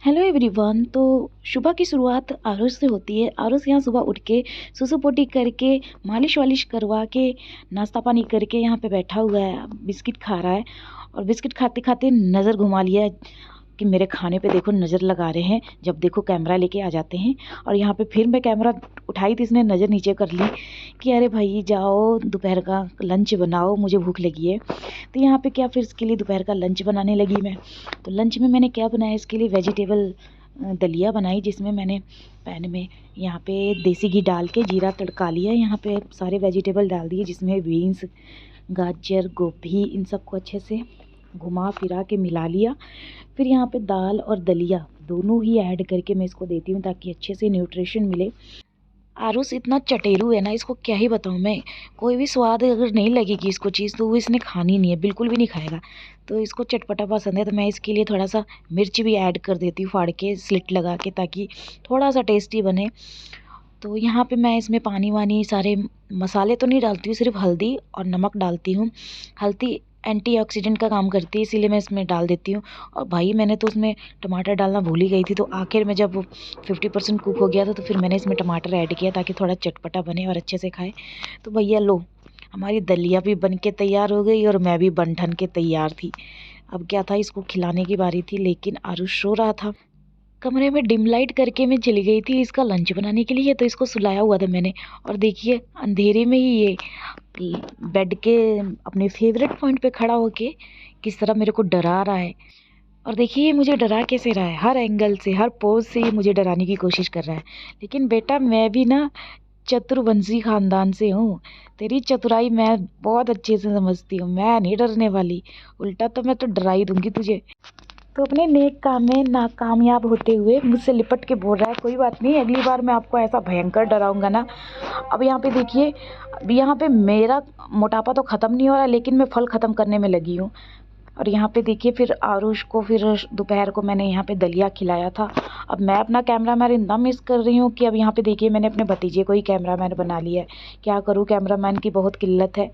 Hello everyone. तो सुबह की शुरुआत आरुष से होती है। आरुष यहाँ सुबह उठ के सुसु पोटी करके मालिश वालिश करवा के नाश्ता पानी करके यहाँ पे बैठा हुआ है, बिस्किट खा रहा है। और बिस्किट खाते खाते नज़र घुमा लिया है कि मेरे खाने पे देखो नज़र लगा रहे हैं, जब देखो कैमरा लेके आ जाते हैं। और यहाँ पे फिर मैं कैमरा उठाई तो इसने नज़र नीचे कर ली कि अरे भाई जाओ दोपहर का लंच बनाओ, मुझे भूख लगी है। तो यहाँ पे क्या फिर इसके लिए दोपहर का लंच बनाने लगी मैं। तो लंच में मैंने क्या बनाया, इसके लिए वेजिटेबल दलिया बनाई, जिसमें मैंने पैन में यहाँ पे देसी घी डाल के जीरा तड़का लिया। यहाँ पे सारे वेजिटेबल डाल दिए, जिसमें बीन्स, गाजर, गोभी, इन सबको अच्छे से घुमा फिरा के मिला लिया। फिर यहाँ पे दाल और दलिया दोनों ही ऐड करके मैं इसको देती हूँ ताकि अच्छे से न्यूट्रिशन मिले। आरुष इतना चटेरू है ना, इसको क्या ही बताऊँ मैं। कोई भी स्वाद अगर नहीं लगेगी इसको चीज़ तो वो इसने खानी नहीं है, बिल्कुल भी नहीं खाएगा। तो इसको चटपटा पसंद है, तो मैं इसके लिए थोड़ा सा मिर्च भी ऐड कर देती हूँ फाड़ के स्लिट लगा के, ताकि थोड़ा सा टेस्टी बने। तो यहाँ पे मैं इसमें पानी वानी सारे मसाले तो नहीं डालती हूँ, सिर्फ हल्दी और नमक डालती हूँ। हल्दी एंटीऑक्सीडेंट का काम करती है, इसीलिए मैं इसमें डाल देती हूँ। और भाई मैंने तो उसमें टमाटर डालना भूल ही गई थी, तो आखिर में जब 50% कुक हो गया था तो फिर मैंने इसमें टमाटर ऐड किया ताकि थोड़ा चटपटा बने और अच्छे से खाए। तो भैया लो, हमारी दलिया भी बन के तैयार हो गई और मैं भी बन ठन के तैयार थी। अब क्या था, इसको खिलाने की बारी थी, लेकिन आरुष सो रहा था। कमरे में डिम लाइट करके मैं चली गई थी इसका लंच बनाने के लिए, तो इसको सुलाया हुआ था मैंने। और देखिए अंधेरे में ही ये बेड के अपने फेवरेट पॉइंट पे खड़ा होके किस तरह मेरे को डरा रहा है। और देखिए ये मुझे डरा कैसे रहा है, हर एंगल से हर पोज से ये मुझे डराने की कोशिश कर रहा है। लेकिन बेटा मैं भी ना चतुर्वंशी खानदान से हूँ, तेरी चतुराई मैं बहुत अच्छे से समझती हूँ, मैं नहीं डरने वाली। उल्टा तो मैं तो डरा ही दूंगी तुझे। तो अपने नेक काम में नाकामयाब होते हुए मुझसे लिपट के बोल रहा है, कोई बात नहीं, अगली बार मैं आपको ऐसा भयंकर डराऊंगा ना। अब यहाँ पे देखिए, अब यहाँ पे मेरा मोटापा तो ख़त्म नहीं हो रहा, लेकिन मैं फल ख़त्म करने में लगी हूँ। और यहाँ पे देखिए फिर आरुष को फिर दोपहर को मैंने यहाँ पे दलिया खिलाया था। अब मैं अपना कैमरामैन इतना मिस कर रही हूँ कि अब यहाँ पे देखिए मैंने अपने भतीजे को ही कैमरामैन बना लिया है। क्या करूँ, कैमरामैन की बहुत किल्लत है।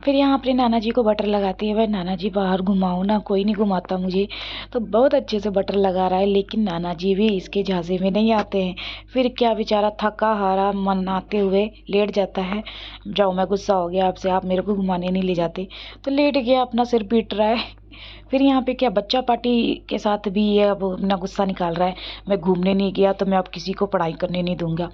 फिर यहाँ अपने नाना जी को बटर लगाती है, भाई नाना जी बाहर घुमाओ ना, कोई नहीं घुमाता मुझे। तो बहुत अच्छे से बटर लगा रहा है, लेकिन नाना जी भी इसके झांसे में नहीं आते हैं। फिर क्या बेचारा थका हारा मनाते हुए लेट जाता है, जाओ मैं गुस्सा हो गया आपसे, आप मेरे को घुमाने नहीं ले जाते। तो लेट गया, अपना सिर पीट रहा है। फिर यहाँ पे क्या बच्चा पार्टी के साथ भी ये अब अपना गुस्सा निकाल रहा है, मैं घूमने नहीं गया तो मैं अब किसी को पढ़ाई करने नहीं दूंगा।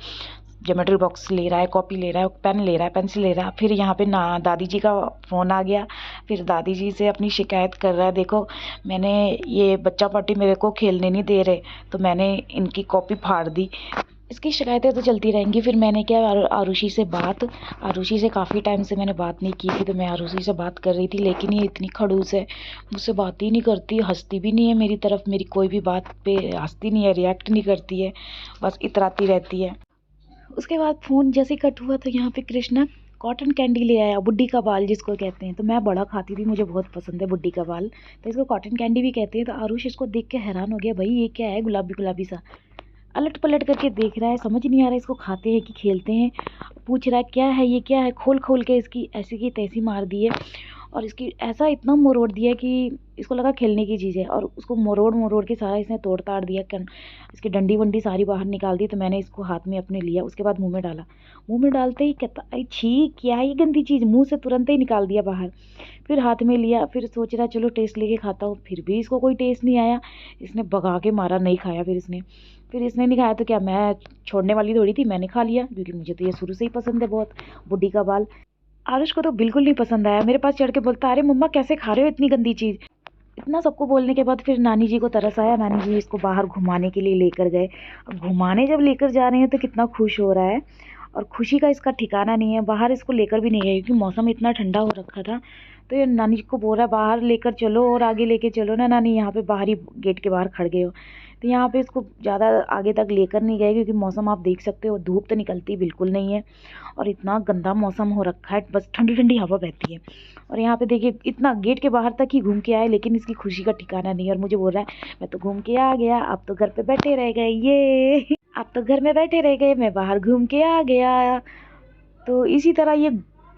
ज्योमेट्री बॉक्स ले रहा है, कॉपी ले रहा है, पेन ले रहा है, पेंसिल ले रहा है। फिर यहाँ पे ना दादी जी का फ़ोन आ गया, फिर दादी जी से अपनी शिकायत कर रहा है, देखो मैंने ये बच्चा पार्टी मेरे को खेलने नहीं दे रहे तो मैंने इनकी कॉपी फाड़ दी। इसकी शिकायतें तो चलती रहेंगी। फिर मैंने क्या आरुषि से आरुषि से काफ़ी टाइम से मैंने बात नहीं की थी, तो मैं आरुषि से बात कर रही थी, लेकिन ये इतनी खड़ूस है, मुझसे बात ही नहीं करती, हंसती भी नहीं है मेरी तरफ, मेरी कोई भी बात पे हंसती नहीं है, रिएक्ट नहीं करती है, बस इतराती रहती है। उसके बाद फ़ोन जैसे ही कट हुआ तो यहाँ पे कृष्णा कॉटन कैंडी ले आया, बुड्ढी का बाल जिसको कहते हैं। तो मैं बड़ा खाती थी, मुझे बहुत पसंद है बुड्ढी का बाल, तो इसको कॉटन कैंडी भी कहते हैं। तो आरुष इसको देख के हैरान हो गया, भाई ये क्या है गुलाबी गुलाबी सा। अलट पलट करके देख रहा है, समझ नहीं आ रहा है इसको खाते हैं कि खेलते हैं। पूछ रहा है क्या है ये, क्या है, खोल खोल के इसकी ऐसी की तैसी मार दी है। और इसकी ऐसा इतना मरोड़ दिया कि इसको लगा खेलने की चीज़ है, और उसको मरोड़ मरोड़ के सारा इसने तोड़ ताड़ दिया। इसकी डंडी वंडी सारी बाहर निकाल दी। तो मैंने इसको हाथ में अपने लिया, उसके बाद मुंह में डाला। मुंह में डालते ही कहता आई छी, क्या है ये गंदी चीज़, मुंह से तुरंत ही निकाल दिया बाहर। फिर हाथ में लिया, फिर सोच रहा चलो टेस्ट लेके खाता हूँ, फिर भी इसको कोई टेस्ट नहीं आया। इसने भगा के मारा, नहीं खाया। फिर इसने नहीं खाया तो क्या मैं छोड़ने वाली थोड़ी थी, मैंने खा लिया, क्योंकि मुझे तो ये शुरू से ही पसंद है बहुत, बुड्ढी का बाल। आरुष को तो बिल्कुल नहीं पसंद आया, मेरे पास चढ़ के बोलता अरे मम्मा कैसे खा रहे हो इतनी गंदी चीज़। इतना सबको बोलने के बाद फिर नानी जी को तरस आया, नानी जी इसको बाहर घुमाने के लिए लेकर गए। अब घुमाने जब लेकर जा रहे हैं तो कितना खुश हो रहा है, और खुशी का इसका ठिकाना नहीं है। बाहर इसको लेकर भी नहीं गए क्योंकि मौसम इतना ठंडा हो रखा था। तो ये नानी जी को बोल रहा है बाहर लेकर चलो और आगे लेके चलो ना नानी, यहाँ पे बाहरी गेट के बाहर खड़ गए हो। तो यहाँ पे इसको ज़्यादा आगे तक लेकर नहीं गए, क्योंकि मौसम आप देख सकते हो, धूप तो निकलती बिल्कुल नहीं है और इतना गंदा मौसम हो रखा है, बस ठंडी ठंडी हवा बहती है। और यहाँ पे देखिए इतना गेट के बाहर तक ही घूम के आए, लेकिन इसकी खुशी का ठिकाना नहीं है। और मुझे बोल रहा है मैं तो घूम के आ गया, आप तो घर पे बैठे रह गए, ये आप तो घर में बैठे रह गए, मैं बाहर घूम के आ गया। तो इसी तरह ये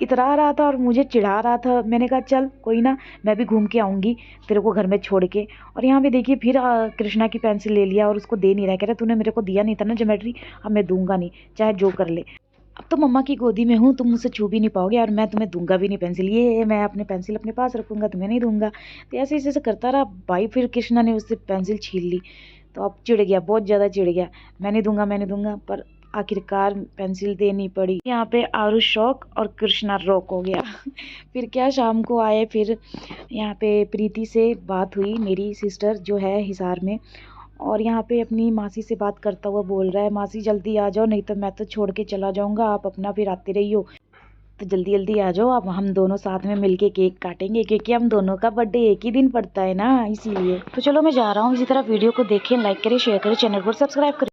इतरा रहा था और मुझे चिढ़ा रहा था। मैंने कहा चल कोई ना, मैं भी घूम के आऊँगी तेरे को घर में छोड़ के। और यहाँ पे देखिए फिर कृष्णा की पेंसिल ले लिया और उसको दे नहीं रहा, कह रहा तूने मेरे को दिया नहीं था ना ज्योमेट्री, अब मैं दूंगा नहीं, चाहे जो कर ले। अब तो मम्मा की गोदी में हूँ, तुम मुझसे छू भी नहीं पाओगे और मैं तुम्हें दूंगा भी नहीं पेंसिल, ये मैं अपने पेंसिल अपने पास रखूंगा, तुम्हें नहीं दूंगा। तो ऐसे ऐसे करता रहा भाई। फिर कृष्णा ने उससे पेंसिल छीन ली तो अब चिढ़ गया, बहुत ज़्यादा चिढ़ गया। मैं नहीं दूंगा, मैं नहीं दूंगा, पर आखिरकार पेंसिल देनी पड़ी। यहाँ पे आरुष शौक और कृष्णा रोक हो गया। फिर क्या शाम को आए, फिर यहाँ पे प्रीति से बात हुई, मेरी सिस्टर जो है हिसार में। और यहाँ पे अपनी मासी से बात करता हुआ बोल रहा है, मासी जल्दी आ जाओ नहीं तो मैं तो छोड़ के चला जाऊँगा, आप अपना फिर आते रहियो, तो जल्दी जल्दी आ जाओ। अब हम दोनों साथ में मिलके केक काटेंगे, क्योंकि हम दोनों का बर्थडे एक ही दिन पड़ता है ना, इसीलिए। तो चलो मैं जा रहा हूँ। इसी तरह वीडियो को देखें, लाइक करें, शेयर करें, चैनल को सब्सक्राइब करें।